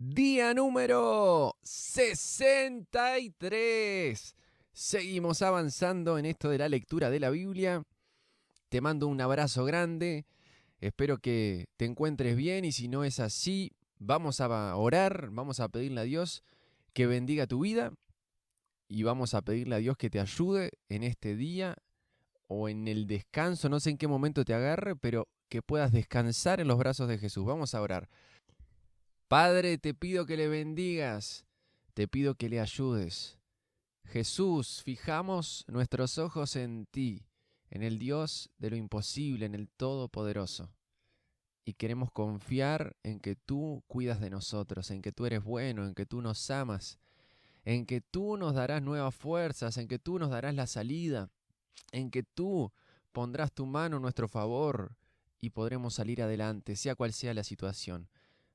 Día número 63. Seguimos avanzando en esto de la lectura de la Biblia. Te mando un abrazo grande. Espero que te encuentres bien y si no es así, vamos a orar, vamos a pedirle a Dios que bendiga tu vida y vamos a pedirle a Dios que te ayude en este día o en el descanso, no sé en qué momento te agarre, pero que puedas descansar en los brazos de Jesús. Vamos a orar. Padre, te pido que le bendigas, te pido que le ayudes. Jesús, fijamos nuestros ojos en ti, en el Dios de lo imposible, en el Todopoderoso. Y queremos confiar en que tú cuidas de nosotros, en que tú eres bueno, en que tú nos amas, en que tú nos darás nuevas fuerzas, en que tú nos darás la salida, en que tú pondrás tu mano a nuestro favor y podremos salir adelante, sea cual sea la situación.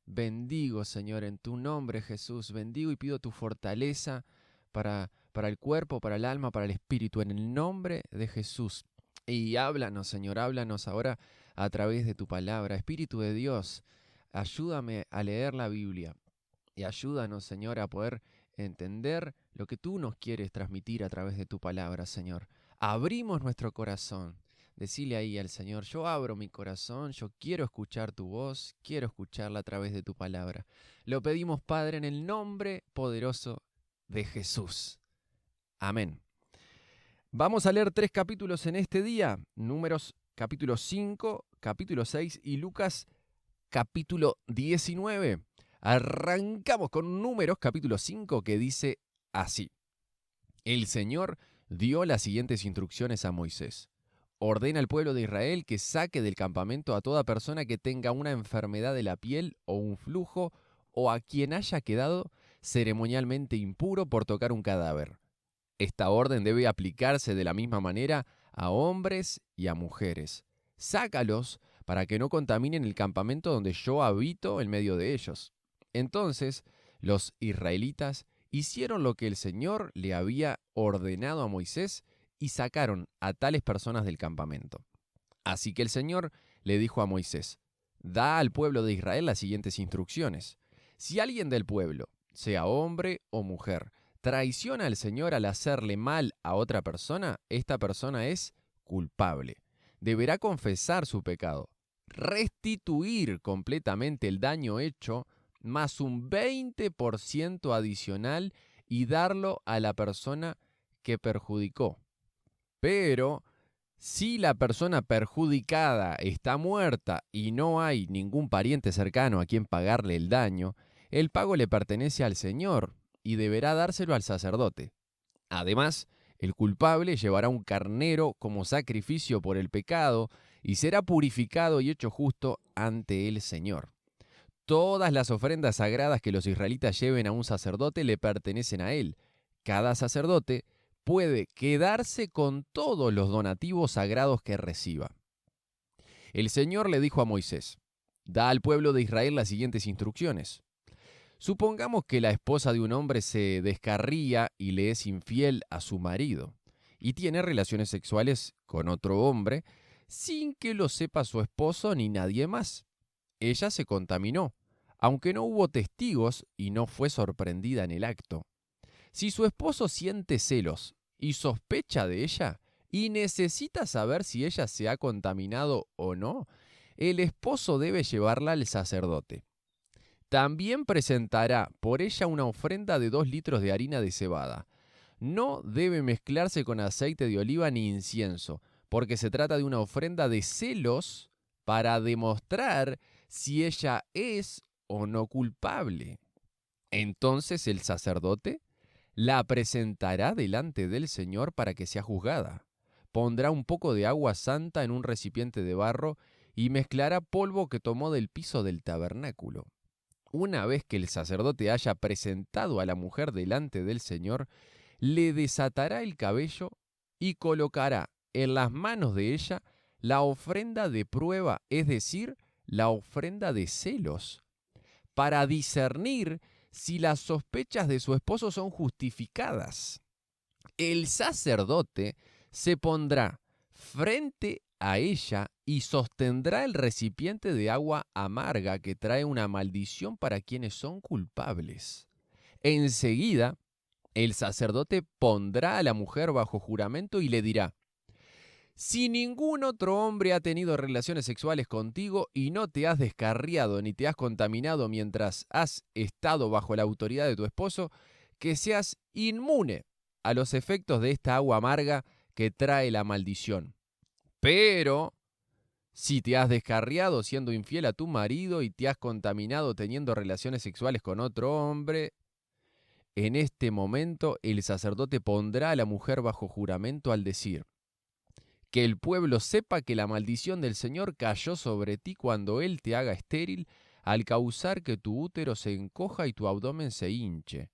Bendigo, Señor, en tu nombre, Jesús. Bendigo y pido tu fortaleza para el cuerpo, para el alma, para el espíritu, en el nombre de Jesús. Y háblanos, Señor, háblanos ahora a través de tu palabra. Espíritu de Dios, ayúdame a leer la Biblia y ayúdanos, Señor, a poder entender lo que tú nos quieres transmitir a través de tu palabra, Señor. Abrimos nuestro corazón. Decile ahí al Señor, yo abro mi corazón, yo quiero escuchar tu voz, quiero escucharla a través de tu palabra. Lo pedimos, Padre, en el nombre poderoso de Jesús. Amén. Vamos a leer 3 capítulos en este día, Números capítulo 5, capítulo 6 y Lucas capítulo 19. Arrancamos con Números capítulo 5 que dice así. El Señor dio las siguientes instrucciones a Moisés. Ordena al pueblo de Israel que saque del campamento a toda persona que tenga una enfermedad de la piel o un flujo o a quien haya quedado ceremonialmente impuro por tocar un cadáver. Esta orden debe aplicarse de la misma manera a hombres y a mujeres. Sácalos para que no contaminen el campamento donde yo habito en medio de ellos. Entonces los israelitas hicieron lo que el Señor le había ordenado a Moisés y sacaron a tales personas del campamento. Así que el Señor le dijo a Moisés, da al pueblo de Israel las siguientes instrucciones. Si alguien del pueblo, sea hombre o mujer, traiciona al Señor al hacerle mal a otra persona, esta persona es culpable. Deberá confesar su pecado, restituir completamente el daño hecho, más un 20% adicional y darlo a la persona que perjudicó. Pero si la persona perjudicada está muerta y no hay ningún pariente cercano a quien pagarle el daño, el pago le pertenece al Señor y deberá dárselo al sacerdote. Además, el culpable llevará un carnero como sacrificio por el pecado y será purificado y hecho justo ante el Señor. Todas las ofrendas sagradas que los israelitas lleven a un sacerdote le pertenecen a él. Cada sacerdote puede quedarse con todos los donativos sagrados que reciba. El Señor le dijo a Moisés, da al pueblo de Israel las siguientes instrucciones. Supongamos que la esposa de un hombre se descarría y le es infiel a su marido y tiene relaciones sexuales con otro hombre sin que lo sepa su esposo ni nadie más. Ella se contaminó, aunque no hubo testigos y no fue sorprendida en el acto. Si su esposo siente celos y sospecha de ella y necesita saber si ella se ha contaminado o no, el esposo debe llevarla al sacerdote. También presentará por ella una ofrenda de 2 litros de harina de cebada. No debe mezclarse con aceite de oliva ni incienso, porque se trata de una ofrenda de celos para demostrar si ella es o no culpable. Entonces el sacerdote la presentará delante del Señor para que sea juzgada. Pondrá un poco de agua santa en un recipiente de barro y mezclará polvo que tomó del piso del tabernáculo. Una vez que el sacerdote haya presentado a la mujer delante del Señor, le desatará el cabello y colocará en las manos de ella la ofrenda de prueba, es decir, la ofrenda de celos, para discernir si las sospechas de su esposo son justificadas. El sacerdote se pondrá frente a ella y sostendrá el recipiente de agua amarga que trae una maldición para quienes son culpables. Enseguida, el sacerdote pondrá a la mujer bajo juramento y le dirá: si ningún otro hombre ha tenido relaciones sexuales contigo y no te has descarriado ni te has contaminado mientras has estado bajo la autoridad de tu esposo, que seas inmune a los efectos de esta agua amarga que trae la maldición. Pero si te has descarriado siendo infiel a tu marido y te has contaminado teniendo relaciones sexuales con otro hombre, en este momento el sacerdote pondrá a la mujer bajo juramento al decir: que el pueblo sepa que la maldición del Señor cayó sobre ti cuando Él te haga estéril, al causar que tu útero se encoja y tu abdomen se hinche.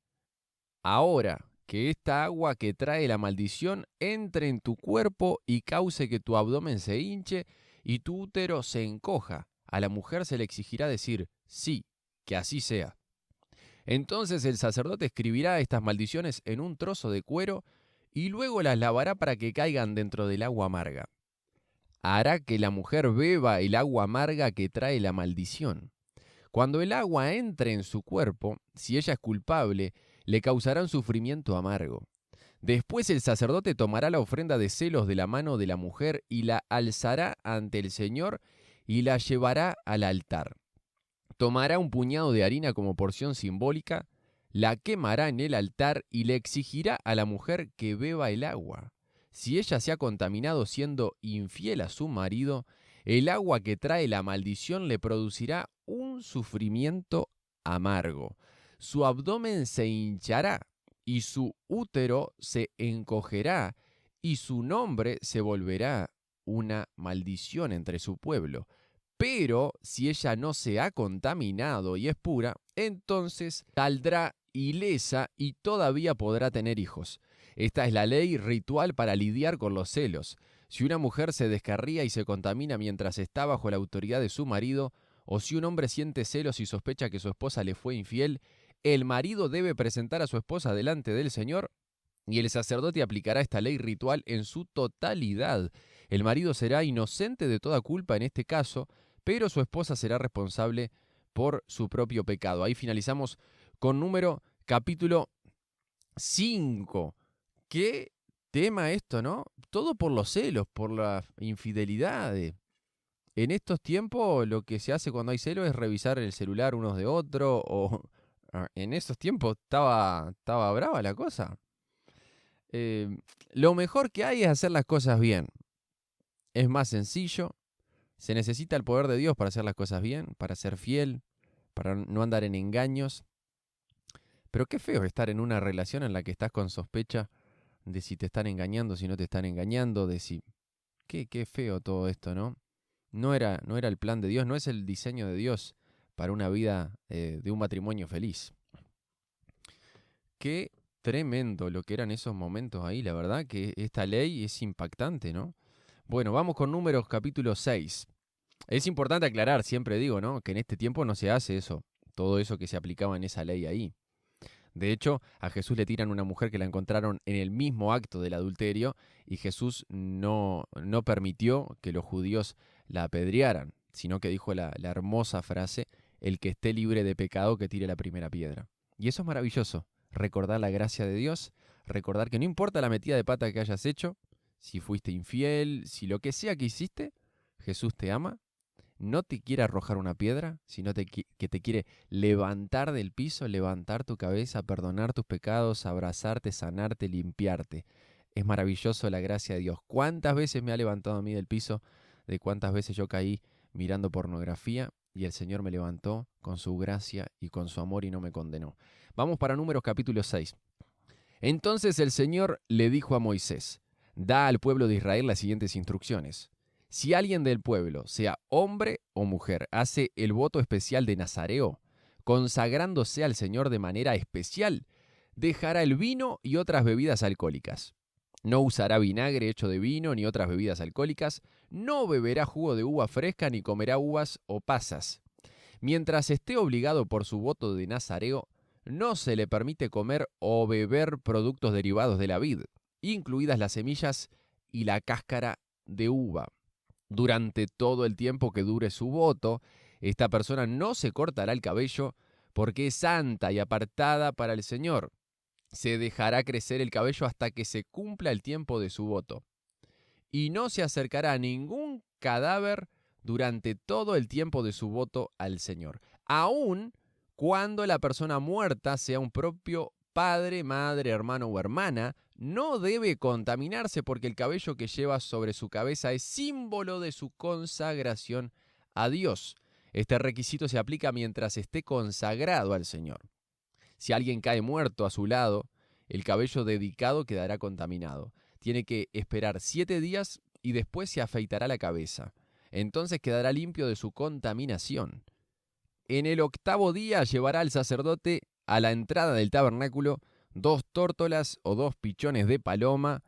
Ahora, que esta agua que trae la maldición entre en tu cuerpo y cause que tu abdomen se hinche y tu útero se encoja. A la mujer se le exigirá decir: sí, que así sea. Entonces el sacerdote escribirá estas maldiciones en un trozo de cuero y luego las lavará para que caigan dentro del agua amarga. Hará que la mujer beba el agua amarga que trae la maldición. Cuando el agua entre en su cuerpo, si ella es culpable, le causará un sufrimiento amargo. Después el sacerdote tomará la ofrenda de celos de la mano de la mujer y la alzará ante el Señor y la llevará al altar. Tomará un puñado de harina como porción simbólica, la quemará en el altar y le exigirá a la mujer que beba el agua. Si ella se ha contaminado siendo infiel a su marido, el agua que trae la maldición le producirá un sufrimiento amargo. Su abdomen se hinchará y su útero se encogerá y su nombre se volverá una maldición entre su pueblo. Pero si ella no se ha contaminado y es pura, entonces saldrá ilesa y todavía podrá tener hijos. Esta es la ley ritual para lidiar con los celos. Si una mujer se descarría y se contamina mientras está bajo la autoridad de su marido, o si un hombre siente celos y sospecha que su esposa le fue infiel, el marido debe presentar a su esposa delante del Señor y el sacerdote aplicará esta ley ritual en su totalidad. El marido será inocente de toda culpa en este caso, pero su esposa será responsable por su propio pecado. Ahí finalizamos con Número capítulo 5. ¿Qué tema esto, no? Todo por los celos, por la infidelidad. En estos tiempos lo que se hace cuando hay celos es revisar el celular unos de otro, o en esos tiempos estaba brava la cosa. Lo mejor que hay es hacer las cosas bien. Es más sencillo. Se necesita el poder de Dios para hacer las cosas bien, para ser fiel, para no andar en engaños. Pero qué feo estar en una relación en la que estás con sospecha de si te están engañando, si no te están engañando, de si... Qué feo todo esto, ¿no? No era el plan de Dios, no es el diseño de Dios para una vida de un matrimonio feliz. Qué tremendo lo que eran esos momentos ahí, la verdad que esta ley es impactante, ¿no? Bueno, vamos con Números capítulo 6. Es importante aclarar, siempre digo, ¿no?, que en este tiempo no se hace eso, todo eso que se aplicaba en esa ley ahí. De hecho, a Jesús le tiran una mujer que la encontraron en el mismo acto del adulterio y Jesús no permitió que los judíos la apedrearan, sino que dijo la hermosa frase: el que esté libre de pecado que tire la primera piedra. Y eso es maravilloso, recordar la gracia de Dios, recordar que no importa la metida de pata que hayas hecho, si fuiste infiel, si lo que sea que hiciste, Jesús te ama, no te quiere arrojar una piedra, sino que te quiere levantar del piso, levantar tu cabeza, perdonar tus pecados, abrazarte, sanarte, limpiarte. Es maravilloso la gracia de Dios. ¿Cuántas veces me ha levantado a mí del piso? De cuántas veces yo caí mirando pornografía y el Señor me levantó con su gracia y con su amor y no me condenó. Vamos para Números capítulo 6. Entonces el Señor le dijo a Moisés: da al pueblo de Israel las siguientes instrucciones. Si alguien del pueblo, sea hombre o mujer, hace el voto especial de Nazareo, consagrándose al Señor de manera especial, dejará el vino y otras bebidas alcohólicas. No usará vinagre hecho de vino ni otras bebidas alcohólicas, no beberá jugo de uva fresca ni comerá uvas o pasas. Mientras esté obligado por su voto de Nazareo, no se le permite comer o beber productos derivados de la vid, incluidas las semillas y la cáscara de uva. Durante todo el tiempo que dure su voto, esta persona no se cortará el cabello porque es santa y apartada para el Señor. Se dejará crecer el cabello hasta que se cumpla el tiempo de su voto. Y no se acercará a ningún cadáver durante todo el tiempo de su voto al Señor, aun cuando la persona muerta sea un propio padre, madre, hermano o hermana. No debe contaminarse porque el cabello que lleva sobre su cabeza es símbolo de su consagración a Dios. Este requisito se aplica mientras esté consagrado al Señor. Si alguien cae muerto a su lado, el cabello dedicado quedará contaminado. Tiene que esperar 7 días y después se afeitará la cabeza. Entonces quedará limpio de su contaminación. En el 8º día llevará al sacerdote a la entrada del tabernáculo 2 tórtolas o 2 pichones de paloma.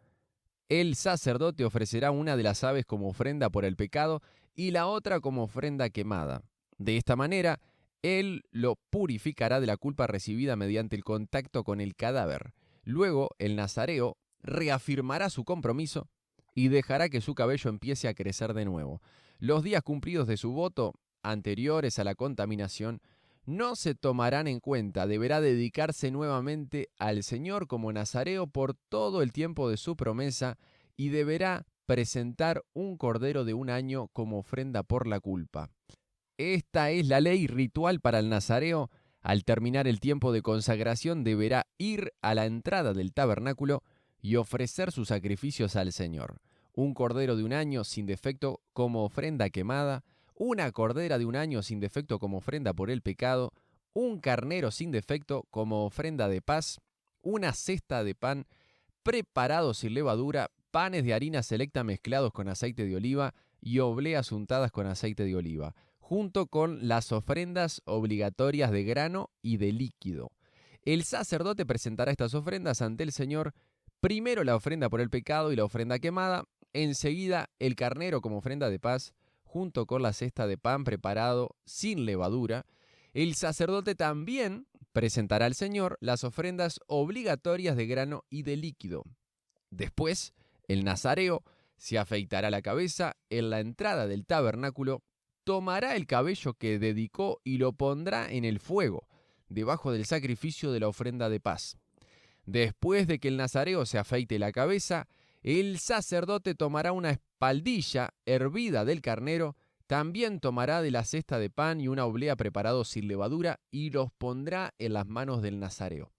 El sacerdote ofrecerá una de las aves como ofrenda por el pecado y la otra como ofrenda quemada. De esta manera, él lo purificará de la culpa recibida mediante el contacto con el cadáver. Luego, el nazareo reafirmará su compromiso y dejará que su cabello empiece a crecer de nuevo. Los días cumplidos de su voto, anteriores a la contaminación, no se tomarán en cuenta. Deberá dedicarse nuevamente al Señor como nazareo por todo el tiempo de su promesa y deberá presentar un cordero de 1 año como ofrenda por la culpa. Esta es la ley ritual para el nazareo. Al terminar el tiempo de consagración deberá ir a la entrada del tabernáculo y ofrecer sus sacrificios al Señor. Un cordero de 1 año sin defecto como ofrenda quemada, una cordera de 1 año sin defecto como ofrenda por el pecado, un carnero sin defecto como ofrenda de paz, una cesta de pan preparado sin levadura, panes de harina selecta mezclados con aceite de oliva y obleas untadas con aceite de oliva, junto con las ofrendas obligatorias de grano y de líquido. El sacerdote presentará estas ofrendas ante el Señor, primero la ofrenda por el pecado y la ofrenda quemada, enseguida el carnero como ofrenda de paz, junto con la cesta de pan preparado sin levadura. El sacerdote también presentará al Señor las ofrendas obligatorias de grano y de líquido. Después, el nazareo se afeitará la cabeza en la entrada del tabernáculo, tomará el cabello que dedicó y lo pondrá en el fuego, debajo del sacrificio de la ofrenda de paz. Después de que el nazareo se afeite la cabeza, el sacerdote tomará una espaldilla hervida del carnero, también tomará de la cesta de pan y una oblea preparados sin levadura y los pondrá en las manos del nazareo.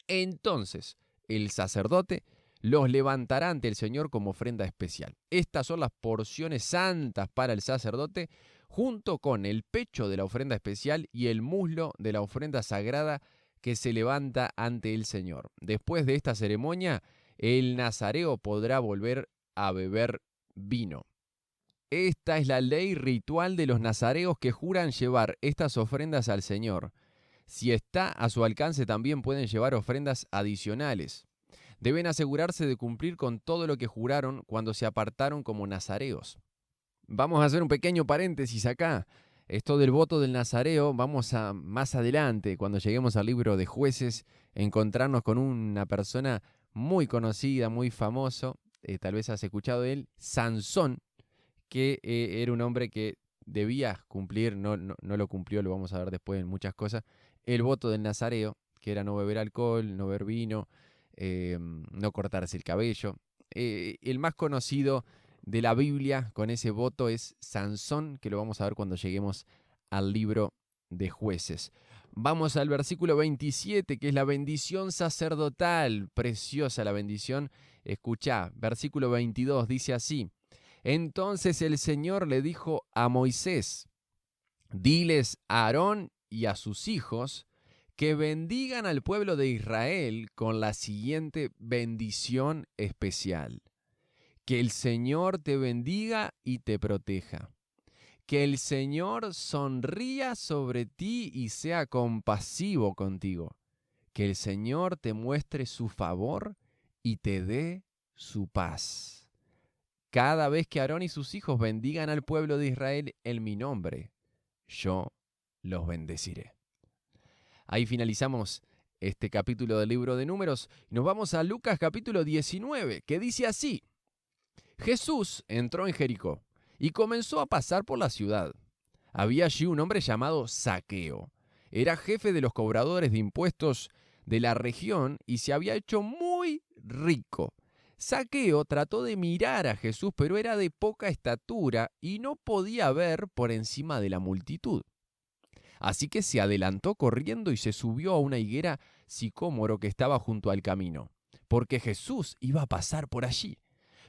Entonces el sacerdote los levantará ante el Señor como ofrenda especial. Estas son las porciones santas para el sacerdote, junto con el pecho de la ofrenda especial y el muslo de la ofrenda sagrada que se levanta ante el Señor. Después de esta ceremonia, el nazareo podrá volver a beber vino. Esta es la ley ritual de los nazareos que juran llevar estas ofrendas al Señor. Si está a su alcance, también pueden llevar ofrendas adicionales. Deben asegurarse de cumplir con todo lo que juraron cuando se apartaron como nazareos. Vamos a hacer un pequeño paréntesis acá. Esto del voto del nazareo, vamos a más adelante, cuando lleguemos al libro de Jueces, encontrarnos con una persona muy conocida, muy famoso, tal vez has escuchado de él, Sansón, que era un hombre que debía cumplir, no lo cumplió, lo vamos a ver después en muchas cosas, el voto del nazareo, que era no beber alcohol, no beber vino, no cortarse el cabello. El más conocido de la Biblia con ese voto es Sansón, que lo vamos a ver cuando lleguemos al libro de Jueces. Vamos al versículo 27, que es la bendición sacerdotal. Preciosa la bendición. Escuchá, versículo 22 dice así: Entonces el Señor le dijo a Moisés: diles a Aarón y a sus hijos que bendigan al pueblo de Israel con la siguiente bendición especial. Que el Señor te bendiga y te proteja. Que el Señor sonría sobre ti y sea compasivo contigo. Que el Señor te muestre su favor y te dé su paz. Cada vez que Aarón y sus hijos bendigan al pueblo de Israel en mi nombre, yo los bendeciré. Ahí finalizamos este capítulo del libro de Números y nos vamos a Lucas capítulo 19, que dice así: Jesús entró en Jericó y comenzó a pasar por la ciudad. Había allí un hombre llamado Zaqueo. Era jefe de los cobradores de impuestos de la región y se había hecho muy rico. Zaqueo trató de mirar a Jesús, pero era de poca estatura y no podía ver por encima de la multitud. Así que se adelantó corriendo y se subió a una higuera sicómoro que estaba junto al camino, porque Jesús iba a pasar por allí.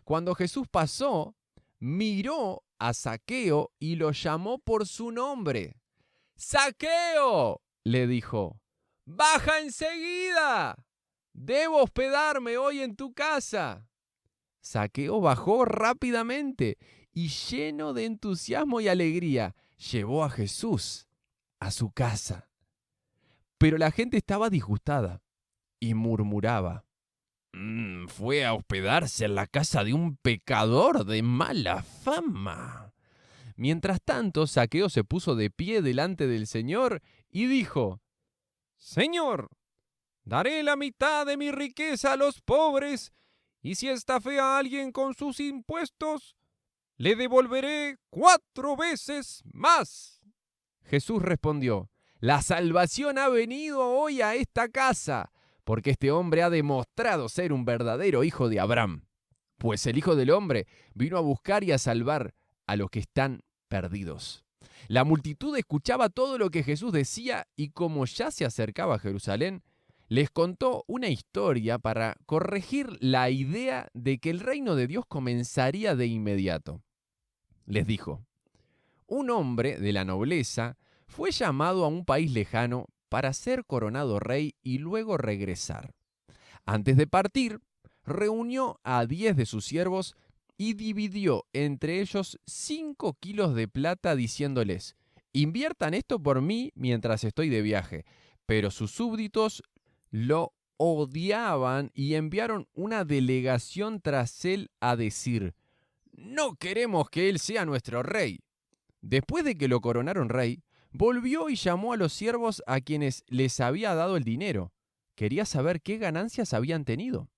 Cuando Jesús pasó, miró a Zaqueo y lo llamó por su nombre. ¡Zaqueo!, le dijo, ¡baja enseguida! Debo hospedarme hoy en tu casa. Zaqueo bajó rápidamente y lleno de entusiasmo y alegría, llevó a Jesús a su casa. Pero la gente estaba disgustada y murmuraba. Fue a hospedarse en la casa de un pecador de mala fama. Mientras tanto, Zaqueo se puso de pie delante del Señor y dijo, Señor, daré la mitad de mi riqueza a los pobres, y si estafé a alguien con sus impuestos, le devolveré 4 veces más. Jesús respondió, la salvación ha venido hoy a esta casa, porque este hombre ha demostrado ser un verdadero hijo de Abraham. Pues el Hijo del Hombre vino a buscar y a salvar a los que están perdidos. La multitud escuchaba todo lo que Jesús decía y como ya se acercaba a Jerusalén, les contó una historia para corregir la idea de que el reino de Dios comenzaría de inmediato. Les dijo, un hombre de la nobleza fue llamado a un país lejano para ser coronado rey y luego regresar. Antes de partir, reunió a 10 de sus siervos y dividió entre ellos 5 kilos de plata diciéndoles, inviertan esto por mí mientras estoy de viaje. Pero sus súbditos lo odiaban y enviaron una delegación tras él a decir, no queremos que él sea nuestro rey. Después de que lo coronaron rey, volvió y llamó a los siervos a quienes les había dado el dinero. Quería saber qué ganancias habían tenido.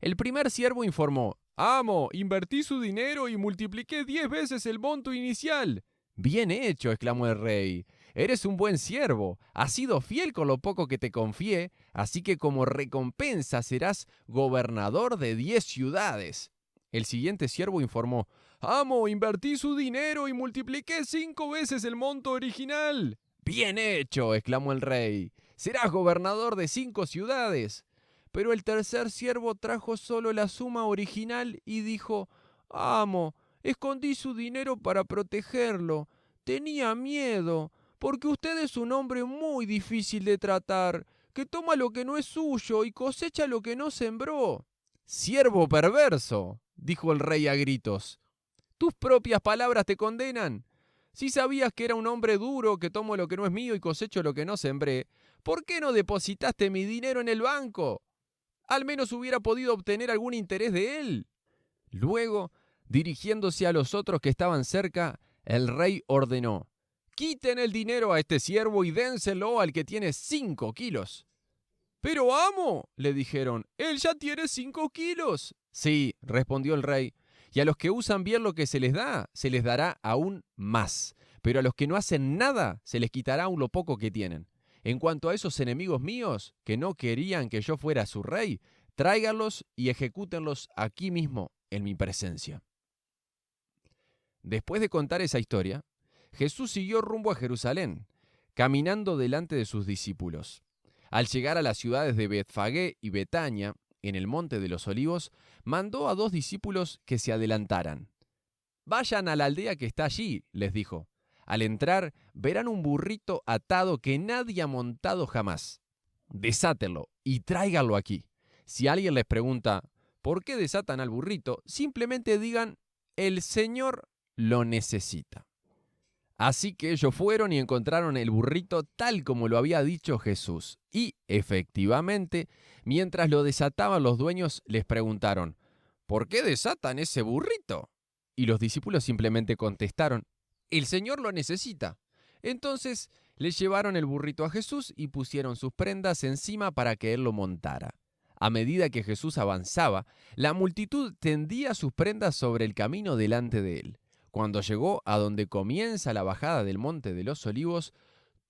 El primer siervo informó, amo, invertí su dinero y multipliqué 10 veces el monto inicial. Bien hecho, exclamó el rey. Eres un buen siervo, has sido fiel con lo poco que te confié, así que como recompensa serás gobernador de 10 ciudades. El siguiente siervo informó, amo, invertí su dinero y multipliqué 5 veces el monto original. Bien hecho, exclamó el rey. Serás gobernador de 5 ciudades. Pero el tercer siervo trajo solo la suma original y dijo, amo, escondí su dinero para protegerlo. Tenía miedo, porque usted es un hombre muy difícil de tratar, que toma lo que no es suyo y cosecha lo que no sembró. Siervo perverso, dijo el rey a gritos. Tus propias palabras te condenan. Si sabías que era un hombre duro, que tomo lo que no es mío y cosecho lo que no sembré, ¿por qué no depositaste mi dinero en el banco? Al menos hubiera podido obtener algún interés de él. Luego, dirigiéndose a los otros que estaban cerca, el rey ordenó, quiten el dinero a este siervo y dénselo al que tiene 5 kilos. Pero amo, le dijeron, él ya tiene 5 kilos. Sí, respondió el rey, y a los que usan bien lo que se les da, se les dará aún más. Pero a los que no hacen nada, se les quitará aún lo poco que tienen. En cuanto a esos enemigos míos, que no querían que yo fuera su rey, tráiganlos y ejecútenlos aquí mismo, en mi presencia. Después de contar esa historia, Jesús siguió rumbo a Jerusalén, caminando delante de sus discípulos. Al llegar a las ciudades de Betfagé y Betania, en el monte de los Olivos, mandó a 2 discípulos que se adelantaran. Vayan a la aldea que está allí, les dijo. Al entrar, verán un burrito atado que nadie ha montado jamás. Desátenlo y tráiganlo aquí. Si alguien les pregunta, ¿por qué desatan al burrito? Simplemente digan, el Señor lo necesita. Así que ellos fueron y encontraron el burrito tal como lo había dicho Jesús. Y, efectivamente, mientras lo desataban los dueños, les preguntaron, ¿por qué desatan ese burrito? Y los discípulos simplemente contestaron, el Señor lo necesita. Entonces le llevaron el burrito a Jesús y pusieron sus prendas encima para que él lo montara. A medida que Jesús avanzaba, la multitud tendía sus prendas sobre el camino delante de él. Cuando llegó a donde comienza la bajada del Monte de los Olivos,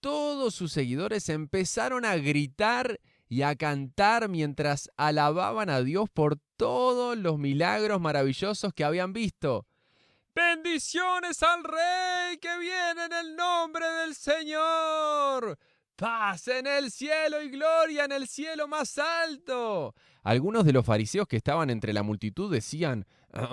todos sus seguidores empezaron a gritar y a cantar mientras alababan a Dios por todos los milagros maravillosos que habían visto. ¡Bendiciones al Rey que viene en el nombre del Señor! ¡Paz en el cielo y gloria en el cielo más alto! Algunos de los fariseos que estaban entre la multitud decían: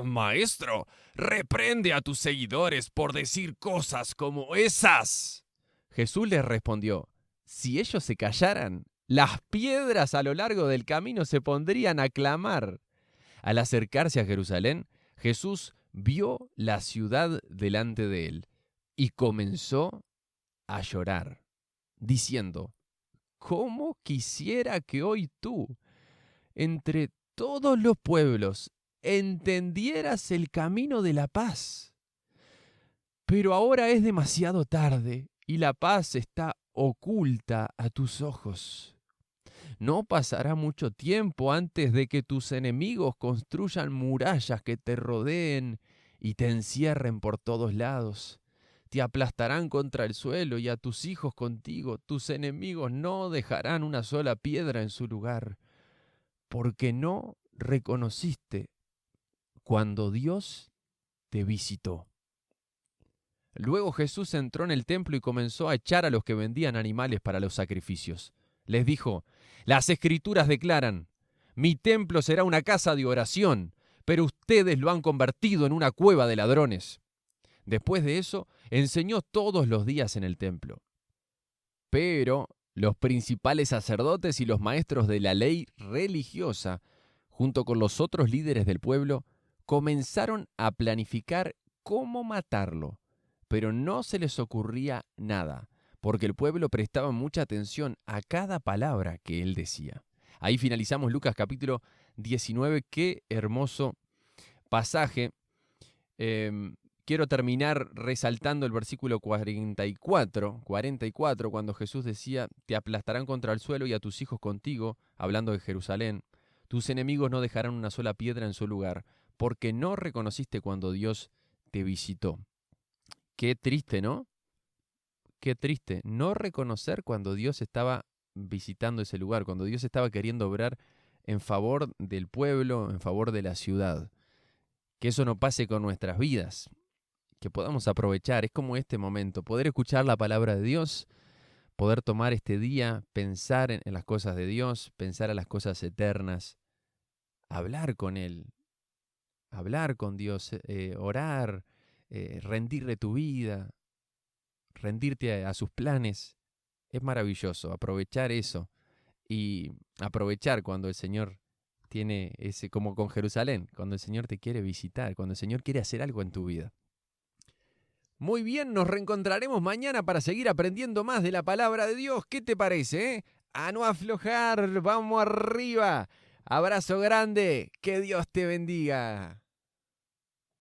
Maestro, reprende a tus seguidores por decir cosas como esas. Jesús les respondió: si ellos se callaran, las piedras a lo largo del camino se pondrían a clamar. Al acercarse a Jerusalén, Jesús vio la ciudad delante de él y comenzó a llorar, diciendo: ¿cómo quisiera que hoy tú, entre todos los pueblos, entendieras el camino de la paz? Pero ahora es demasiado tarde y la paz está oculta a tus ojos. No pasará mucho tiempo antes de que tus enemigos construyan murallas que te rodeen y te encierren por todos lados. Te aplastarán contra el suelo y a tus hijos contigo. Tus enemigos no dejarán una sola piedra en su lugar, porque no reconociste cuando Dios te visitó. Luego Jesús entró en el templo y comenzó a echar a los que vendían animales para los sacrificios. Les dijo: las Escrituras declaran: mi templo será una casa de oración, pero ustedes lo han convertido en una cueva de ladrones. Después de eso, enseñó todos los días en el templo. Pero los principales sacerdotes y los maestros de la ley religiosa, junto con los otros líderes del pueblo, comenzaron a planificar cómo matarlo, pero no se les ocurría nada, porque el pueblo prestaba mucha atención a cada palabra que él decía. Ahí finalizamos Lucas capítulo 19. Qué hermoso pasaje. Quiero terminar resaltando el versículo 44, cuando Jesús decía: te aplastarán contra el suelo y a tus hijos contigo, hablando de Jerusalén. Tus enemigos no dejarán una sola piedra en su lugar, porque no reconociste cuando Dios te visitó. Qué triste, ¿no? Qué triste no reconocer cuando Dios estaba visitando ese lugar, cuando Dios estaba queriendo obrar en favor del pueblo, en favor de la ciudad. Que eso no pase con nuestras vidas, que podamos aprovechar, es como este momento, poder escuchar la palabra de Dios, poder tomar este día, pensar en las cosas de Dios, pensar en las cosas eternas, hablar con Él, hablar con Dios, orar, rendirle tu vida, rendirte a sus planes. Es maravilloso aprovechar eso y aprovechar cuando el Señor tiene ese, como con Jerusalén, cuando el Señor te quiere visitar, cuando el Señor quiere hacer algo en tu vida. Muy bien, nos reencontraremos mañana para seguir aprendiendo más de la palabra de Dios. ¿Qué te parece? A no aflojar, vamos arriba. Abrazo grande, que Dios te bendiga.